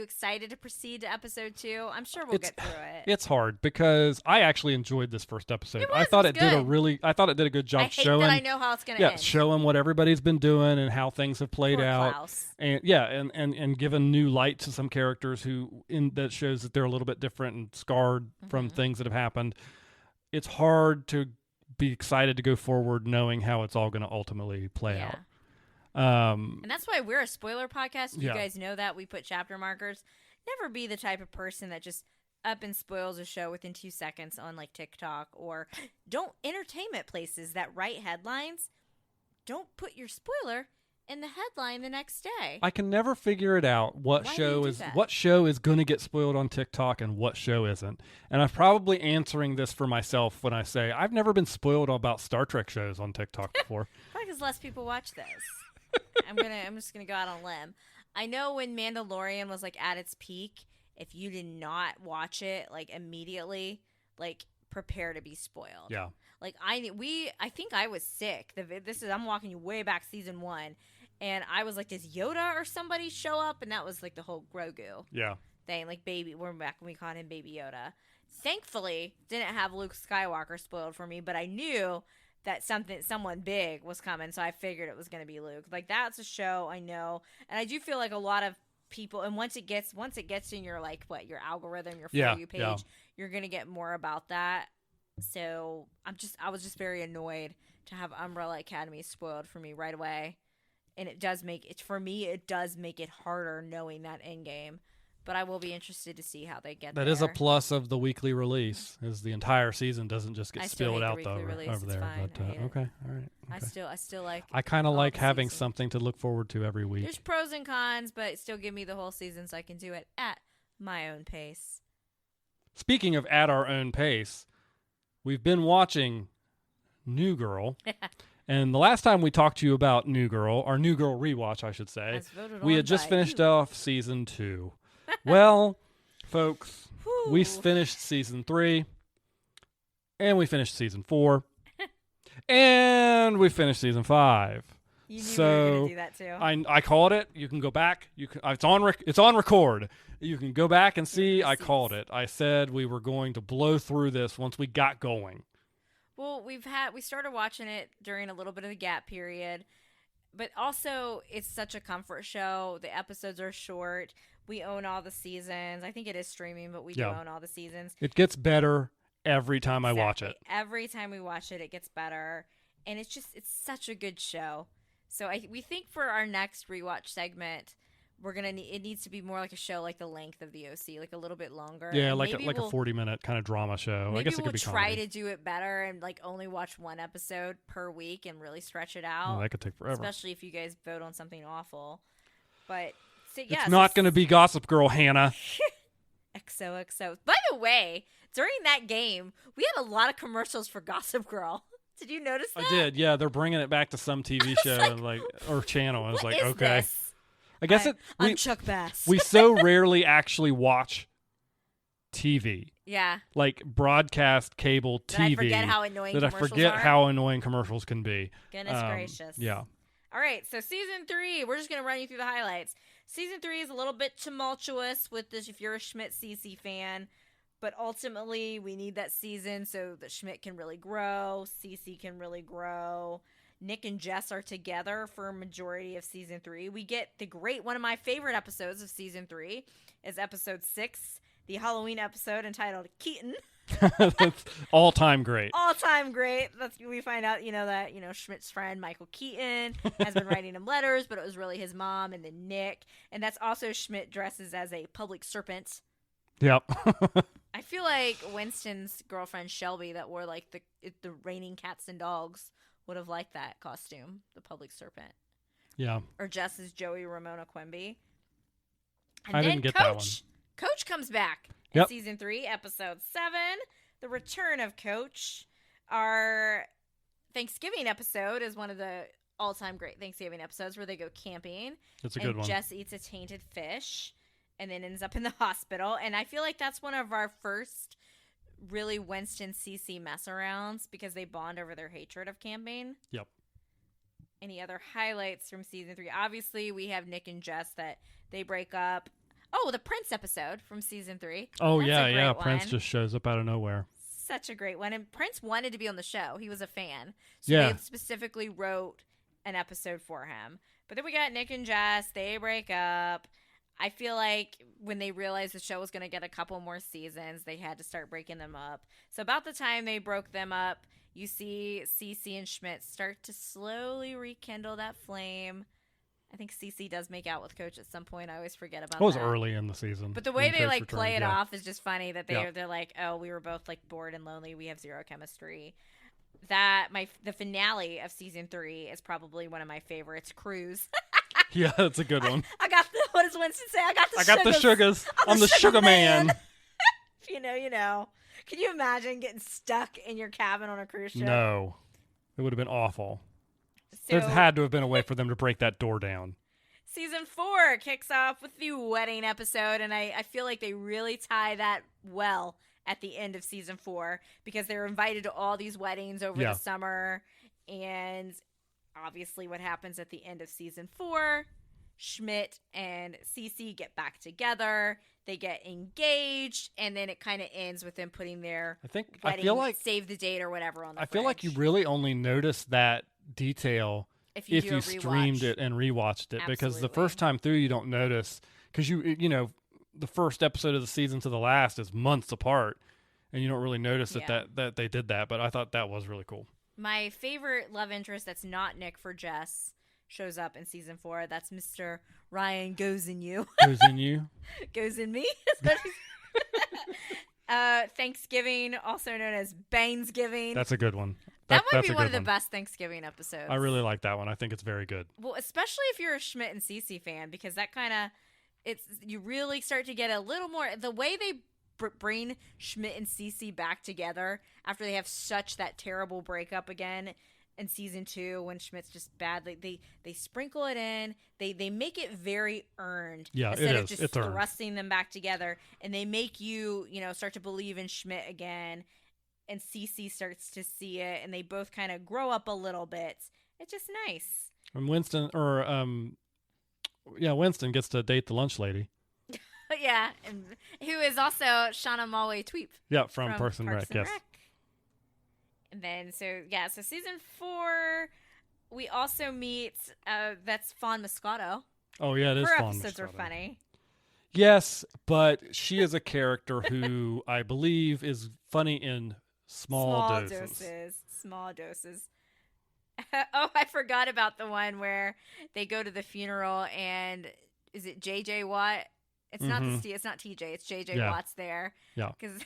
Speaker 2: excited to proceed to episode 2? I'm sure we'll get through it.
Speaker 1: It's hard because I actually enjoyed this first episode. I thought it did a good job showing.
Speaker 2: That I know how it's going to end.
Speaker 1: Showing what everybody's been doing and how things have played out.
Speaker 2: Klaus.
Speaker 1: And given new light to some characters that shows that they're a little bit different and scarred from things that have happened. It's hard to be excited to go forward knowing how it's all going to ultimately play out.
Speaker 2: And that's why we're a spoiler podcast. You guys know that. We put chapter markers. Never be the type of person that just up and spoils a show within 2 seconds on like TikTok, or don't entertainment places that write headlines. Don't put your spoiler in the headline the next day.
Speaker 1: I can never figure it out what show is going to get spoiled on TikTok and what show isn't. And I'm probably answering this for myself when I say I've never been spoiled about Star Trek shows on TikTok before.
Speaker 2: Probably because less people watch this. I'm just gonna go out on a limb. I know when Mandalorian was like at its peak, if you did not watch it like immediately, like prepare to be spoiled.
Speaker 1: Yeah.
Speaker 2: Like I think I was sick. I'm walking you way back season 1, and I was like, does Yoda or somebody show up? And that was like the whole Grogu thing, like baby. We're back when we called him Baby Yoda. Thankfully, didn't have Luke Skywalker spoiled for me, but I knew that someone big was coming, so I figured it was going to be Luke. Like that's a show I know, and I do feel like a lot of people. And once it gets in your like your algorithm, your For You page, you're going to get more about that. So I was just very annoyed to have Umbrella Academy spoiled for me right away, and it does make it harder knowing that end game. But I will be interested to see how they get there.
Speaker 1: That is a plus of the weekly release, is the entire season doesn't just get spilled out over there.
Speaker 2: Fine.
Speaker 1: But okay, all right. Okay.
Speaker 2: I still like.
Speaker 1: I kind of like having something to look forward to every week.
Speaker 2: There's pros and cons, but still give me the whole season so I can do it at my own pace.
Speaker 1: Speaking of at our own pace, we've been watching New Girl. And the last time we talked to you about New Girl, our New Girl rewatch, I should say, we had just finished off season 2. Well, folks, we finished season 3, and we finished season 4, and we finished season 5.
Speaker 2: You knew we were going to do that too.
Speaker 1: I called it. You can go back. It's on record. You can go back and see. I called it. I said we were going to blow through this once we got going.
Speaker 2: Well, we started watching it during a little bit of the gap period, but also it's such a comfort show. The episodes are short. We own all the seasons. I think it is streaming, but we do own all the seasons.
Speaker 1: It gets better every time I watch it.
Speaker 2: Every time we watch it, it gets better. And it's such a good show. So we think for our next rewatch segment, it needs to be more like a show like the length of the OC, like a little bit longer.
Speaker 1: Yeah, like a 40-minute kind of drama show. I guess it could be comedy.
Speaker 2: Try to do it better and like only watch one episode per week and really stretch it out.
Speaker 1: That could take forever.
Speaker 2: Especially if you guys vote on something awful. But
Speaker 1: it's not going to be Gossip Girl, Hannah.
Speaker 2: XOXO. By the way, during that game, we had a lot of commercials for Gossip Girl. Did you notice that?
Speaker 1: I did. Yeah, they're bringing it back to some TV show or channel. I was like, okay.
Speaker 2: This?
Speaker 1: I guess
Speaker 2: I'm Chuck Bass.
Speaker 1: We so rarely actually watch TV.
Speaker 2: Yeah.
Speaker 1: Like broadcast cable TV.
Speaker 2: I forget how annoying
Speaker 1: commercials can be.
Speaker 2: Goodness gracious.
Speaker 1: Yeah.
Speaker 2: All right, so season 3, we're just going to run you through the highlights. Season 3 is a little bit tumultuous with this if you're a Schmidt-Cece fan, but ultimately we need that season so that Schmidt can really grow, Cece can really grow. Nick and Jess are together for a majority of season 3. We get one of my favorite episodes of season 3 is episode 6, the Halloween episode entitled Keaton.
Speaker 1: That's all-time great.
Speaker 2: All-time great. We find out, that, Schmidt's friend, Michael Keaton, has been writing him letters, but it was really his mom and then Nick. And that's also Schmidt dresses as a public serpent.
Speaker 1: Yep.
Speaker 2: I feel like Winston's girlfriend, Shelby, that wore, like, the raining cats and dogs would have liked that costume, the public serpent.
Speaker 1: Yeah.
Speaker 2: Or Jess's Joey Ramona Quimby.
Speaker 1: And I didn't get that one.
Speaker 2: Coach comes back. In season 3, episode 7, the return of Coach. Our Thanksgiving episode is one of the all-time great Thanksgiving episodes where they go camping.
Speaker 1: That's a good one.
Speaker 2: Jess eats a tainted fish and then ends up in the hospital. And I feel like that's one of our first really Winston Cece mess arounds because they bond over their hatred of camping.
Speaker 1: Yep.
Speaker 2: any other highlights from season 3? Obviously, we have Nick and Jess that they break up. Oh, the Prince episode from season 3.
Speaker 1: Oh,
Speaker 2: That's
Speaker 1: yeah.
Speaker 2: one.
Speaker 1: Prince just shows up out of nowhere.
Speaker 2: Such a great one. And Prince wanted to be on the show. He was a fan. So
Speaker 1: Yeah.
Speaker 2: they specifically wrote an episode for him. But then we got Nick and Jess. They break up. I feel like when they realized the show was going to get a couple more seasons, they had to start breaking them up. So about the time they broke them up, you see Cece and Schmidt start to slowly rekindle that flame. I think Cece does make out with Coach at some point. I always forget about that.
Speaker 1: It was early in the season.
Speaker 2: But the way they
Speaker 1: Coach
Speaker 2: play it
Speaker 1: returned,
Speaker 2: off is just funny that they're like, oh, we were both like bored and lonely. We have zero chemistry. The finale of season 3 is probably one of my favorites. Cruise.
Speaker 1: Yeah, that's a good one.
Speaker 2: I got what does Winston say? I got
Speaker 1: the sugars. I'm the sugar man.
Speaker 2: If you know, you know. Can you imagine getting stuck in your cabin on a cruise ship?
Speaker 1: No. It would have been awful.
Speaker 2: So,
Speaker 1: There had to have been a way for them to break that door down.
Speaker 2: Season 4 kicks off with the wedding episode, and I feel like they really tie that well at the end of season 4 because they're invited to all these weddings over the summer. And obviously what happens at the end of season 4, Schmidt and Cece get back together. They get engaged, and then it kind of ends with them putting their
Speaker 1: I feel like
Speaker 2: save the date or whatever on the
Speaker 1: I feel like you really only notice that detail if you streamed it and rewatched it.
Speaker 2: Absolutely.
Speaker 1: Because the first time through you don't notice because you know the first episode of the season to the last is months apart, and you don't really notice that they did that. But I thought that was really cool.
Speaker 2: My favorite love interest that's not Nick for Jess shows up in season 4. That's Mr. Ryan Goes in You.
Speaker 1: Goes in you.
Speaker 2: Goes in me. Thanksgiving, also known as Banesgiving.
Speaker 1: That's a good one.
Speaker 2: That might
Speaker 1: that's
Speaker 2: be
Speaker 1: a
Speaker 2: one
Speaker 1: good
Speaker 2: of the
Speaker 1: one.
Speaker 2: best Thanksgiving episodes.
Speaker 1: I really like that one. I think it's very good.
Speaker 2: Well, especially if you're a Schmidt and Cece fan, because that kind of you really start to get a little more the way they bring Schmidt and Cece back together after they have such that terrible breakup again in season 2 when Schmidt's just bad. They sprinkle it in. They make it very earned.
Speaker 1: Yeah,
Speaker 2: instead
Speaker 1: it
Speaker 2: of
Speaker 1: is.
Speaker 2: just
Speaker 1: It's earned.
Speaker 2: thrusting them back together, and they make you start to believe in Schmidt again. And Cece starts to see it, and they both kind of grow up a little bit. It's just nice.
Speaker 1: And Winston gets to date the lunch lady.
Speaker 2: Yeah, and who is also Shauna Malwae-Tweep.
Speaker 1: Yeah, from Parks and Rec. Yes.
Speaker 2: And then so season 4, we also meet that's Fawn Moscato.
Speaker 1: Oh yeah, it is.
Speaker 2: Her
Speaker 1: Fawn
Speaker 2: episodes
Speaker 1: Moscato.
Speaker 2: are funny.
Speaker 1: Yes, but she is a character who I believe is funny in small doses.
Speaker 2: Small doses. Oh, I forgot about the one where they go to the funeral and is it JJ Watt? It's not it's not TJ. It's JJ Watt's there.
Speaker 1: Yeah.
Speaker 2: Because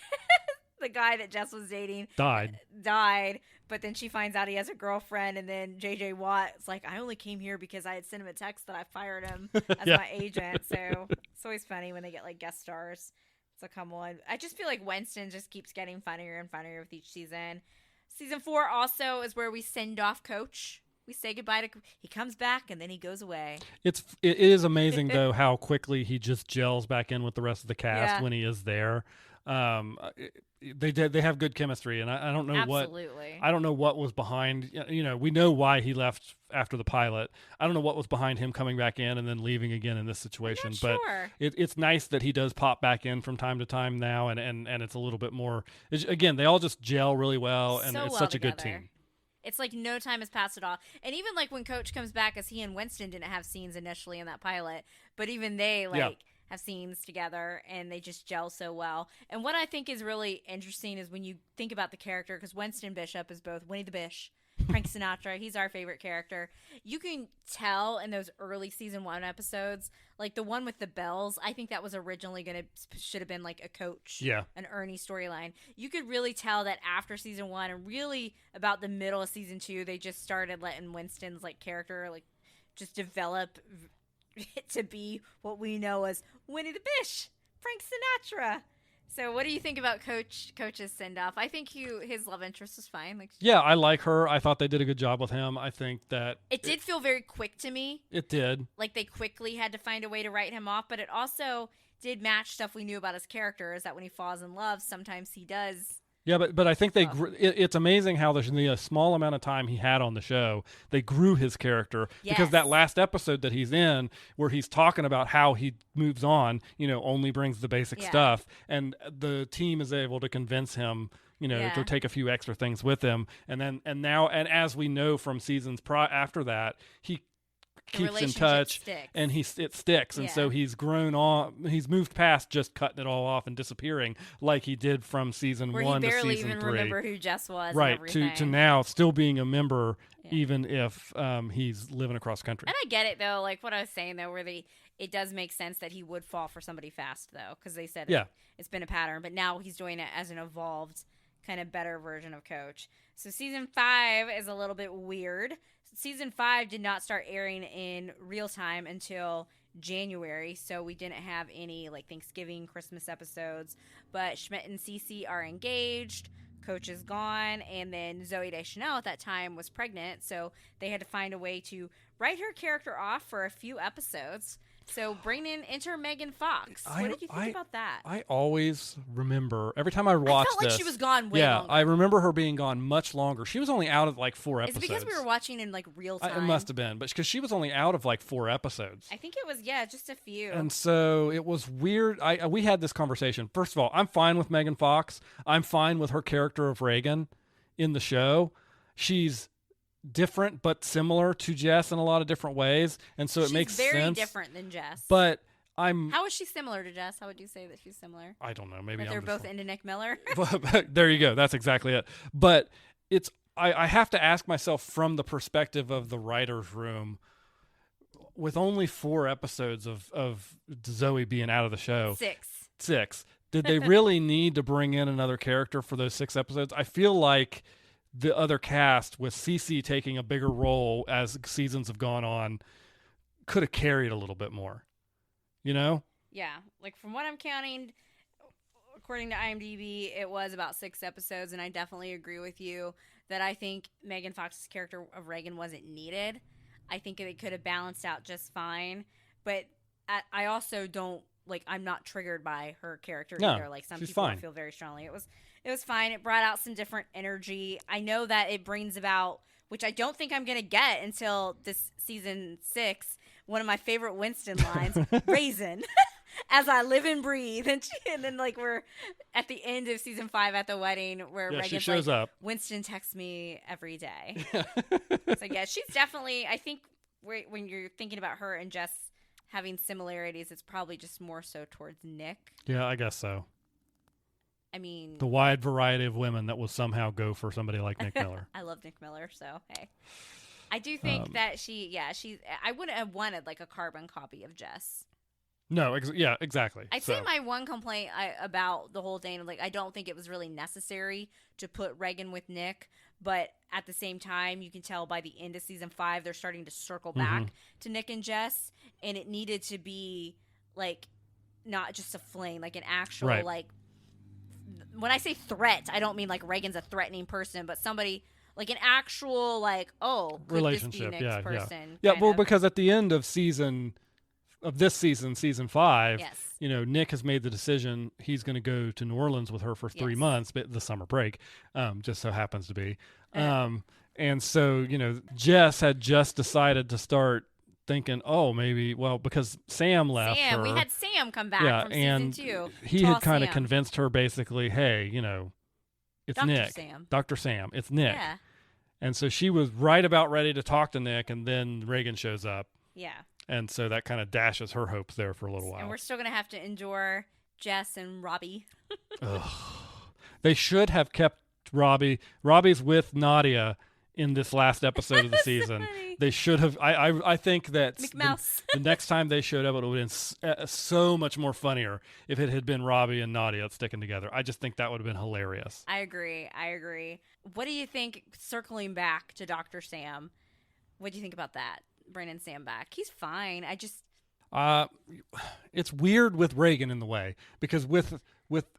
Speaker 2: the guy that Jess was dating
Speaker 1: died,
Speaker 2: but then she finds out he has a girlfriend, and then JJ Watt is like, I only came here because I had sent him a text that I fired him as my agent. So it's always funny when they get like guest stars. So come on. I just feel like Winston just keeps getting funnier and funnier with each season. Season 4 also is where we send off Coach. We say goodbye to. He comes back and then he goes away.
Speaker 1: It is amazing though how quickly he just gels back in with the rest of the cast when he is there. They have good chemistry, and I don't know what was behind. We know why he left after the pilot. I don't know what was behind him coming back in and then leaving again in this situation. But it's nice that he does pop back in from time to time now, and it's a little bit more. Again, they all just gel really well, and it's such a good team.
Speaker 2: It's like no time has passed at all. And even like when Coach comes back, as he and Winston didn't have scenes initially in that pilot, but even they have scenes together and they just gel so well. And what I think is really interesting is when you think about the character, because Winston Bishop is both Winnie the Bish, Frank Sinatra, he's our favorite character. You can tell in those early season 1 episodes, like the one with the bells, I think that was originally should have been like a Coach, an Ernie storyline. You could really tell that after season 1 and really about the middle of season 2, they just started letting Winston's like character like just develop to be what we know as Winnie the Bish, Frank Sinatra. So what do you think about Coach's send-off? I think his love interest was fine.
Speaker 1: Yeah, I like her. I thought they did a good job with him. I think that
Speaker 2: it did feel very quick to me.
Speaker 1: It did.
Speaker 2: Like they quickly had to find a way to write him off, but it also did match stuff we knew about his character, is that when he falls in love, sometimes he does
Speaker 1: Yeah, but I think it's amazing how the small amount of time he had on the show, they grew his character.
Speaker 2: Yes.
Speaker 1: Because that last episode that he's in, where he's talking about how he moves on, only brings the basic stuff, and the team is able to convince him, to take a few extra things with him, and as we know from seasons after that, he keeps in touch
Speaker 2: sticks.
Speaker 1: And it sticks, and so he's grown on. He's moved past just cutting it all off and disappearing like he did from season 1 to season 3.
Speaker 2: Where he barely even remember who Jess was,
Speaker 1: right?
Speaker 2: And everything.
Speaker 1: To now still being a member, even if he's living across country.
Speaker 2: And I get it though, like what I was saying though, it does make sense that he would fall for somebody fast though, because they said it's been a pattern, but now he's doing it as an evolved, kind of better version of Coach. So season 5 is a little bit weird. Season 5 did not start airing in real time until January, so we didn't have any like Thanksgiving, Christmas episodes. But Schmidt and Cece are engaged. Coach is gone, and then Zooey Deschanel at that time was pregnant, so they had to find a way to write her character off for a few episodes. So enter Megan Fox. What did you think about that?
Speaker 1: I always remember every time I watched
Speaker 2: felt like she was gone way longer.
Speaker 1: I remember her being gone much longer. She was only out of like 4 episodes.
Speaker 2: It's because we were watching in like real time.
Speaker 1: It must have been, but because she was only out of like 4 episodes.
Speaker 2: I think it was just a few.
Speaker 1: And so it was weird. We had this conversation. First of all, I'm fine with Megan Fox. I'm fine with her character of Reagan in the show. She's different but similar to Jess in a lot of different ways, and so it makes sense.
Speaker 2: She's very different than Jess.
Speaker 1: But
Speaker 2: how is she similar to Jess? How would you say that she's similar?
Speaker 1: I don't know. Maybe
Speaker 2: they're both into Nick Miller.
Speaker 1: There you go. That's exactly it. But I have to ask myself from the perspective of the writer's room, with only 4 episodes of Zooey being out of the show. 6. Did they really need to bring in another character for those 6 episodes? I feel like the other cast, with Cece taking a bigger role as seasons have gone on, could have carried a little bit more. Yeah,
Speaker 2: like from what I'm counting, according to IMDb, it was about 6 episodes, and I definitely agree with you that I think Megan Fox's character of Reagan wasn't needed. I think it could have balanced out just fine, but I also don't, like, I'm not triggered by her character either. Like some people feel very strongly. It was fine. It brought out some different energy. I know that it brings about, which I don't think I'm going to get until this season 6, one of my favorite Winston lines, Raisin, as I live and breathe. And then, like, we're at the end of season 5 at the wedding where Reagan's
Speaker 1: she shows up.
Speaker 2: Winston texts me every day. So, yeah, she's definitely, I think when you're thinking about her and Jess having similarities, it's probably just more so towards Nick.
Speaker 1: Yeah, I guess so.
Speaker 2: I mean,
Speaker 1: the wide variety of women that will somehow go for somebody like Nick Miller.
Speaker 2: I love Nick Miller, so hey. I do think that I wouldn't have wanted like a carbon copy of Jess.
Speaker 1: No, exactly.
Speaker 2: I'd say my one complaint about the whole thing, like, I don't think it was really necessary to put Reagan with Nick, but at the same time, you can tell by the end of season 5, they're starting to circle back to Nick and Jess, and it needed to be like not just a fling, like an actual like. When I say threat, I don't mean like Reagan's a threatening person, but somebody like an actual like, could
Speaker 1: relationship.
Speaker 2: This be Nick's person?
Speaker 1: Yeah. Well, because at the end of this season 5, Nick has made the decision he's going to go to New Orleans with her for 3 months, but the summer break, just so happens to be. And so, Jess had just decided to start thinking, because Sam left her.
Speaker 2: We had Sam come back from season 2.
Speaker 1: He had kind of convinced her basically, hey, it's
Speaker 2: Dr.
Speaker 1: Nick.
Speaker 2: Sam.
Speaker 1: Dr. Sam. It's Nick.
Speaker 2: Yeah.
Speaker 1: And so she was right about ready to talk to Nick, and then Reagan shows up.
Speaker 2: Yeah.
Speaker 1: And so that kind of dashes her hopes there for a little while.
Speaker 2: And we're still going to have to endure Jess and Robbie.
Speaker 1: They should have kept Robbie. Robbie's with Nadia in this last episode of the season.
Speaker 2: Funny.
Speaker 1: They should have. I think that the next time they showed up, it would have been so much more funnier if it had been Robbie and Nadia sticking together. I just think that would have been hilarious.
Speaker 2: I agree. What do you think, circling back to Dr. Sam, what do you think about that? Bringing Sam back. He's fine.
Speaker 1: It's weird with Reagan in the way, because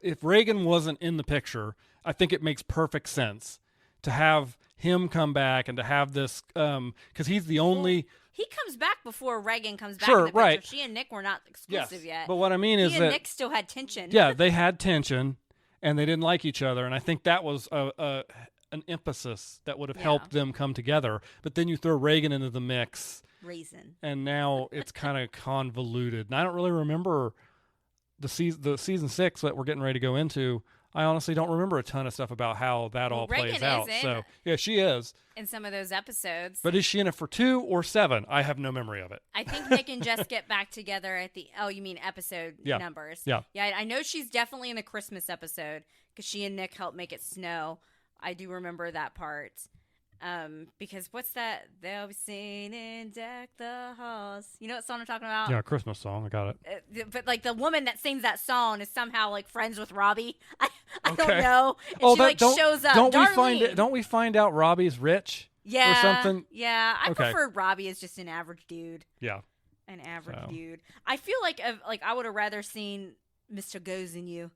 Speaker 1: if Reagan wasn't in the picture, I think it makes perfect sense to have him come back and to have this, because he's the only.
Speaker 2: He comes back before Reagan comes back.
Speaker 1: Sure,
Speaker 2: in the picture.
Speaker 1: right.
Speaker 2: She and Nick were not exclusive yet.
Speaker 1: But what I mean is
Speaker 2: he and Nick still had tension.
Speaker 1: Yeah, they had tension, and they didn't like each other. And I think that was an emphasis that would have helped them come together. But then you throw Reagan into the mix.
Speaker 2: Raisin.
Speaker 1: And now it's kind of convoluted. And I don't really remember the season 6 that we're getting ready to go into. I honestly don't remember a ton of stuff about how that all plays out. So yeah, she is
Speaker 2: in some of those episodes.
Speaker 1: But is she in it for 2 or 7? I have no memory of it.
Speaker 2: I think Nick and Jess get back together at the. Oh, you mean episode numbers?
Speaker 1: Yeah.
Speaker 2: Yeah, I know she's definitely in the Christmas episode because she and Nick help make it snow. I do remember that part. Because what's that? They'll be singing "Deck the Halls." You know what song I'm talking about?
Speaker 1: Yeah, Christmas song. I got
Speaker 2: it. But like the woman that sings that song is somehow like friends with Robbie. I don't know. And she shows up.
Speaker 1: Don't we find out Robbie's rich?
Speaker 2: Yeah.
Speaker 1: Or something?
Speaker 2: Yeah. I prefer Robbie as just an average dude.
Speaker 1: Yeah.
Speaker 2: An average dude. I feel like I would have rather seen Mr. Goes in You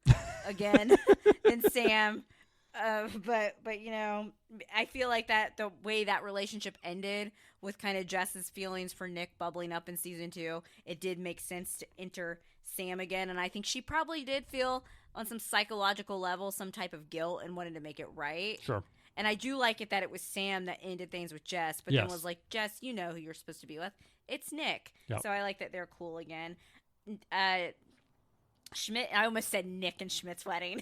Speaker 2: again than Sam. But you know, I feel like that the way that relationship ended with kind of Jess's feelings for Nick bubbling up in season 2, it did make sense to enter Sam again, and I think she probably did feel on some psychological level some type of guilt and wanted to make it right.
Speaker 1: Sure.
Speaker 2: And I do like it that it was Sam that ended things with Jess, but then was like, Jess, you know who you're supposed to be with. It's Nick.
Speaker 1: Yep.
Speaker 2: So I like that they're cool again. Schmidt, I almost said Nick and Schmidt's wedding.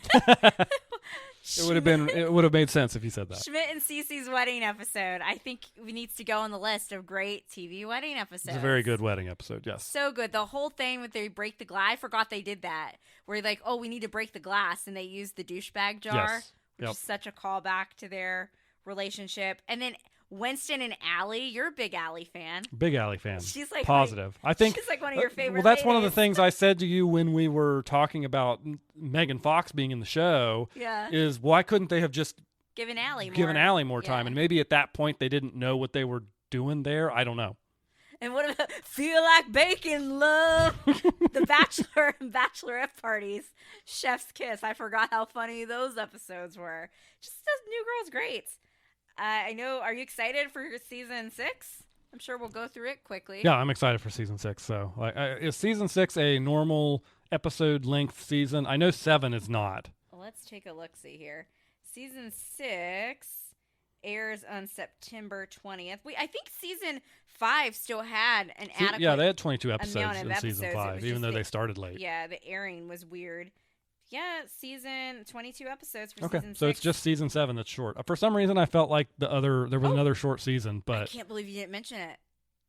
Speaker 1: It would have made sense if you said that.
Speaker 2: Schmidt and Cece's wedding episode. I think it needs to go on the list of great TV wedding episodes.
Speaker 1: It's a very good wedding episode, yes.
Speaker 2: So good. The whole thing with they break the glass. I forgot they did that. Where you're like, oh, we need to break the glass, and they use the douchebag jar, which is such a callback to their relationship. And then Winston and Allie, you're a big Allie fan.
Speaker 1: Big Allie fan.
Speaker 2: She's like
Speaker 1: positive. I think
Speaker 2: she's like one of your favorite.
Speaker 1: Well, that's
Speaker 2: ladies.
Speaker 1: one of the things I said to you when we were talking about Megan Fox being in the show.
Speaker 2: Yeah.
Speaker 1: Is why couldn't they have just
Speaker 2: given Allie
Speaker 1: more time? And maybe at that point they didn't know what they were doing there. I don't know.
Speaker 2: And what about feel like bacon, love? The Bachelor and Bachelorette parties, Chef's Kiss. I forgot how funny those episodes were. Just New Girl's great. I know. Are you excited for season 6? I'm sure we'll go through it quickly.
Speaker 1: Yeah, I'm excited for season 6. So, is season 6 a normal episode length season? I know 7 is not.
Speaker 2: Well, let's take a look. See here. Season 6 airs on September 20th. I think season 5 still had an adequate.
Speaker 1: Yeah, they had 22 episodes in season 5, even though they started late.
Speaker 2: Yeah, the airing was weird. Yeah, season 22 episodes for
Speaker 1: season
Speaker 2: 6.
Speaker 1: So it's just season 7 that's short. For some reason, I felt like there was another short season, but
Speaker 2: I can't believe you didn't mention it.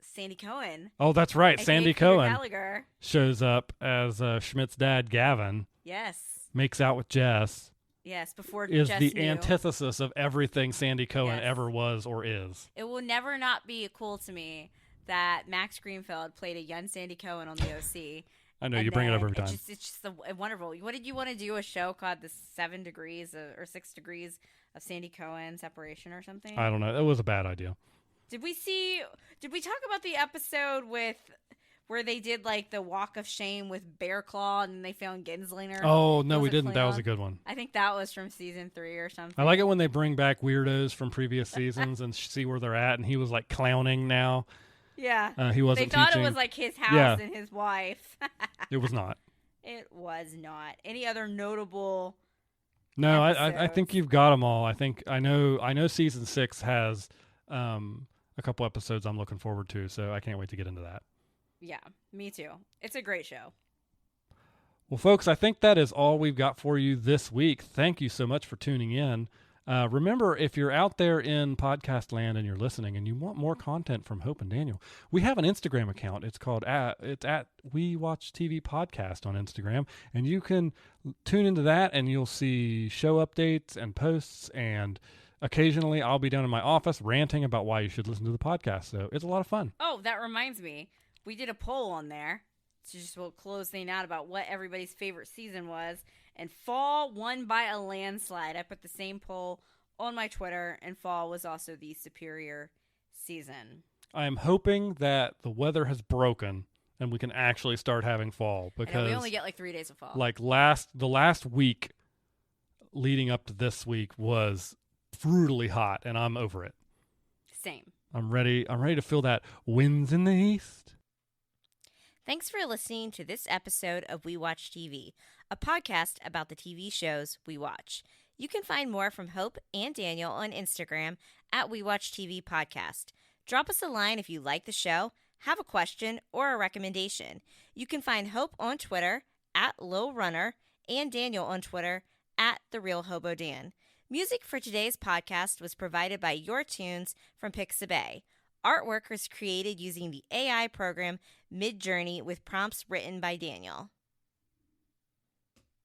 Speaker 2: Sandy Cohen.
Speaker 1: Oh, that's right. Sandy Cohen
Speaker 2: Gallagher
Speaker 1: shows up as Schmidt's dad, Gavin.
Speaker 2: Yes.
Speaker 1: Makes out with Jess.
Speaker 2: Yes, before
Speaker 1: is
Speaker 2: Jess
Speaker 1: the
Speaker 2: knew.
Speaker 1: Antithesis of everything Sandy Cohen ever was or is.
Speaker 2: It will never not be cool to me that Max Greenfield played a young Sandy Cohen on the OC.
Speaker 1: I know, you bring it up every time.
Speaker 2: It's just wonderful. What did you want to do, a show called the 7 Degrees or 6 Degrees of Sandy Cohen separation or something?
Speaker 1: I don't know. It was a bad idea.
Speaker 2: Did we talk about the episode where they did like the walk of shame with Bear Claw and they found Genslinger?
Speaker 1: Oh, no, we didn't. That was a good one.
Speaker 2: I think that was from season 3 or something.
Speaker 1: I like it when they bring back weirdos from previous seasons and see where they're at, and he was like clowning now.
Speaker 2: Yeah.
Speaker 1: He wasn't
Speaker 2: They thought
Speaker 1: teaching.
Speaker 2: It was like his house and his wife.
Speaker 1: It was not.
Speaker 2: It was not. Any other notable
Speaker 1: No,
Speaker 2: episodes?
Speaker 1: I think you've got them all. I know season 6 has a couple episodes I'm looking forward to, so I can't wait to get into that.
Speaker 2: Yeah, me too. It's a great show.
Speaker 1: Well, folks, I think that is all we've got for you this week. Thank you so much for tuning in. Remember, if you're out there in podcast land and you're listening and you want more content from Hope and Daniel, we have an Instagram account. It's called it's at We Watch TV Podcast on Instagram, and you can tune into that and you'll see show updates and posts, and occasionally I'll be down in my office ranting about why you should listen to the podcast. So it's a lot of fun.
Speaker 2: Oh, that reminds me. We did a poll on there. So just we'll close things out about what everybody's favorite season was. And Fall won by a landslide. I put the same poll on my Twitter, and Fall was also the superior season.
Speaker 1: I am hoping that the weather has broken and we can actually start having fall, because
Speaker 2: we only get like 3 days of fall.
Speaker 1: Like the last week leading up to this week was brutally hot, and I'm over it.
Speaker 2: Same.
Speaker 1: I'm ready to feel that winds in the east.
Speaker 2: Thanks for listening to this episode of We Watch TV, a podcast about the TV shows we watch. You can find more from Hope and Daniel on Instagram at We Watch TV Podcast. Drop us a line if you like the show, have a question, or a recommendation. You can find Hope on Twitter at Lil Runner and Daniel on Twitter at TheRealHoboDan. Music for today's podcast was provided by Your Tunes from Pixabay. Artwork was created using the AI program Midjourney with prompts written by Daniel.